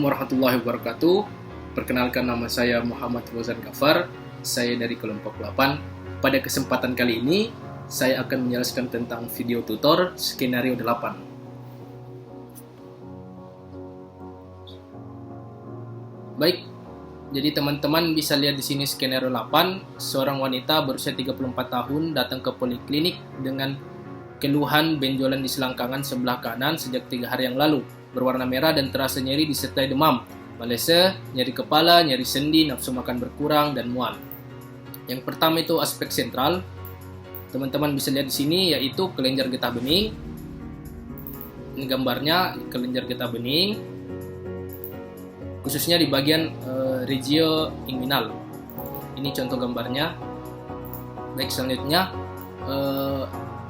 Assalamualaikum warahmatullahi wabarakatuh. Perkenalkan, nama saya Muhammad Fauzan Ghaffar. Saya dari kelompok 8. Pada kesempatan kali ini, saya akan menjelaskan tentang video tutor skenario 8. Baik, jadi teman-teman bisa lihat di sini skenario 8. Seorang wanita berusia 34 tahun datang ke poliklinik dengan keluhan benjolan di selangkangan sebelah kanan sejak 3 hari yang lalu. Berwarna merah dan terasa nyeri disertai demam, malese, nyeri kepala, nyeri sendi, nafsu makan berkurang, dan mual. Yang pertama itu aspek sentral. Teman-teman bisa lihat di sini yaitu kelenjar getah bening. Ini gambarnya kelenjar getah bening, khususnya di bagian regio inguinal. Ini contoh gambarnya. Baik, selanjutnya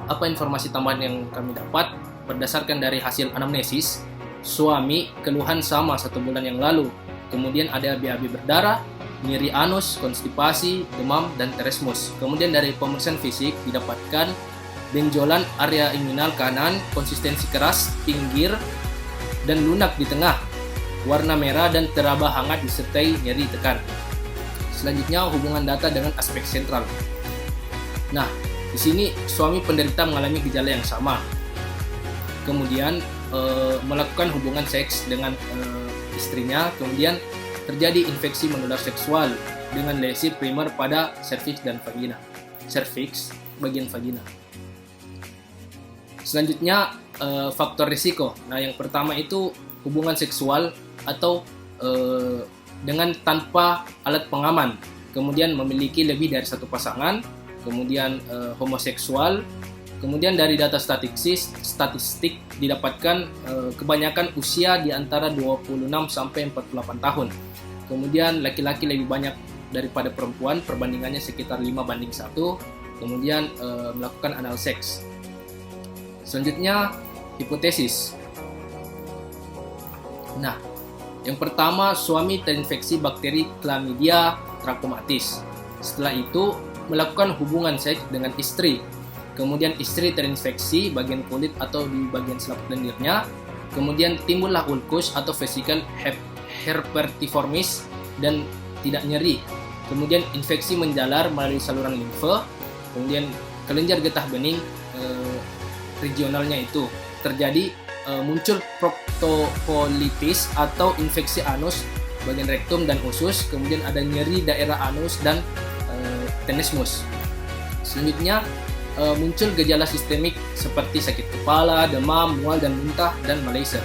apa informasi tambahan yang kami dapat berdasarkan dari hasil anamnesis. Suami keluhan sama 1 bulan yang lalu, kemudian ada BAB berdarah, nyeri anus, konstipasi, demam, dan teresmus. Kemudian dari pemeriksaan fisik didapatkan benjolan area inguinal kanan, konsistensi keras, pinggir, dan lunak di tengah, warna merah dan teraba hangat disertai nyeri tekan. Selanjutnya hubungan data dengan aspek sentral. Nah, di sini suami penderita mengalami gejala yang sama. Kemudian melakukan hubungan seks dengan istrinya, kemudian terjadi infeksi menular seksual dengan lesi primer pada serviks dan vagina. Serviks bagian vagina. Selanjutnya faktor risiko. Nah, yang pertama itu hubungan seksual atau dengan tanpa alat pengaman, kemudian memiliki lebih dari 1 pasangan, kemudian homoseksual. Kemudian dari data statistik didapatkan kebanyakan usia di antara 26 sampai 48 tahun. Kemudian laki-laki lebih banyak daripada perempuan, perbandingannya sekitar 5:1. Kemudian melakukan anal seks. Selanjutnya hipotesis. Nah, yang pertama, suami terinfeksi bakteri Chlamydia trachomatis. Setelah itu melakukan hubungan seks dengan istri. Kemudian istri terinfeksi bagian kulit atau di bagian selaput lendirnya. Kemudian timbullah ulkus atau vesikel herpetiformis dan tidak nyeri. Kemudian infeksi menjalar melalui saluran limfe. Kemudian kelenjar getah bening regionalnya itu terjadi, muncul proctocolitis atau infeksi anus bagian rektum dan usus. Kemudian ada nyeri daerah anus dan tenesmus. Selanjutnya muncul gejala sistemik seperti sakit kepala, demam, mual dan muntah, dan malaise.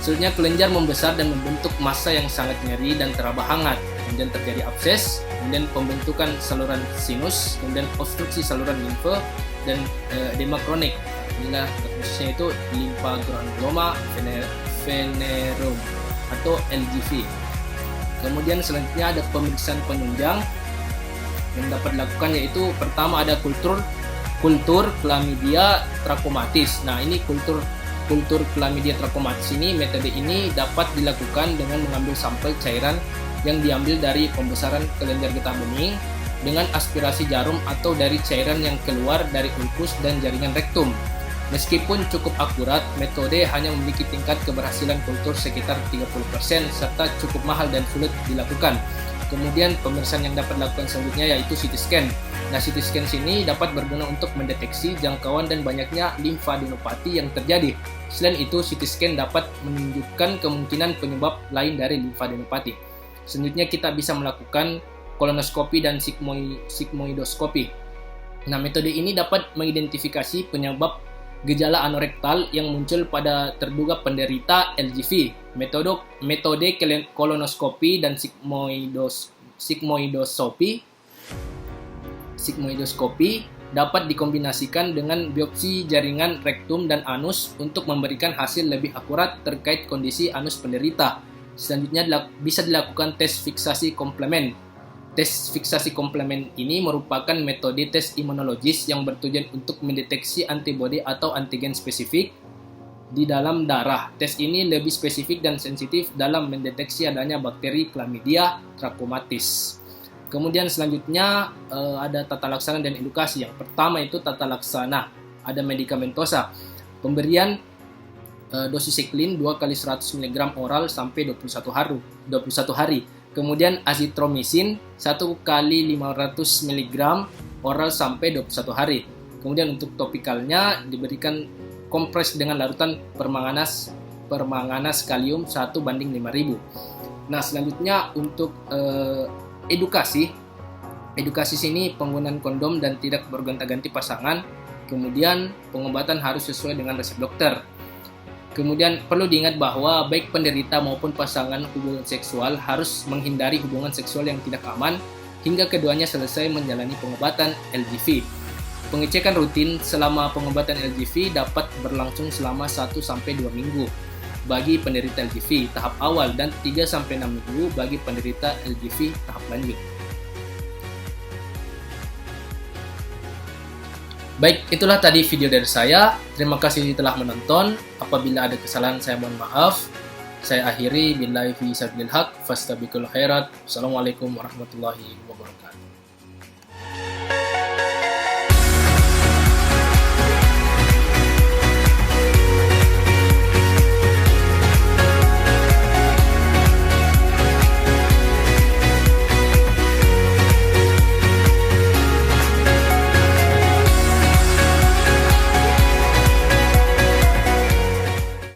Selanjutnya kelenjar membesar dan membentuk massa yang sangat nyeri dan teraba hangat. Kemudian terjadi abses, kemudian pembentukan saluran sinus, kemudian obstruksi saluran limfe dan edema kronik. Inilah khususnya itu lymphagranuloma venerum atau LGV. Kemudian selanjutnya ada pemeriksaan penunjang yang dapat dilakukan, yaitu pertama ada kultur Chlamydia trachomatis. Nah, ini kultur Chlamydia trachomatis ini, metode ini dapat dilakukan dengan mengambil sampel cairan yang diambil dari pembesaran kelenjar getah bening dengan aspirasi jarum atau dari cairan yang keluar dari ulkus dan jaringan rektum. Meskipun cukup akurat, metode hanya memiliki tingkat keberhasilan kultur sekitar 30% serta cukup mahal dan sulit dilakukan. Kemudian pemeriksaan yang dapat dilakukan selanjutnya yaitu CT scan. Nah, CT scan sini dapat berguna untuk mendeteksi jangkauan dan banyaknya limfadenopati yang terjadi. Selain itu, CT scan dapat menunjukkan kemungkinan penyebab lain dari limfadenopati. Selanjutnya kita bisa melakukan kolonoskopi dan sigmoidoskopi. Nah, metode ini dapat mengidentifikasi penyebab gejala anorektal yang muncul pada terduga penderita LGV. Metode kolonoskopi dan sigmoidoskopi dapat dikombinasikan dengan biopsi jaringan rektum dan anus untuk memberikan hasil lebih akurat terkait kondisi anus penderita. Selanjutnya bisa dilakukan tes fiksasi komplement. Tes fiksasi komplement ini merupakan metode tes imunologis yang bertujuan untuk mendeteksi antibodi atau antigen spesifik di dalam darah. Tes ini lebih spesifik dan sensitif dalam mendeteksi adanya bakteri Chlamydia trachomatis. Kemudian selanjutnya ada tata laksana dan edukasi. Yang pertama itu tata laksana, ada medikamentosa. Pemberian dosisikline 2 kali 100 mg oral sampai 21 hari. Kemudian azitromisin 1 kali 500 mg oral sampai 21 hari. Kemudian untuk topikalnya diberikan kompres dengan larutan permanganas kalium 1:5000. Nah, selanjutnya untuk edukasi sini penggunaan kondom dan tidak bergonta-ganti pasangan. Kemudian pengobatan harus sesuai dengan resep dokter. Kemudian perlu diingat bahwa baik penderita maupun pasangan hubungan seksual harus menghindari hubungan seksual yang tidak aman hingga keduanya selesai menjalani pengobatan LGV. Pengecekan rutin selama pengobatan LGV dapat berlangsung selama 1-2 minggu bagi penderita LGV tahap awal dan 3-6 minggu bagi penderita LGV tahap lanjut. Baik, itulah tadi video dari saya. Terima kasih telah menonton. Apabila ada kesalahan saya mohon maaf. Saya akhiri billahi fi sabilil haq fastabiqul khairat. Assalamualaikum warahmatullahi wabarakatuh.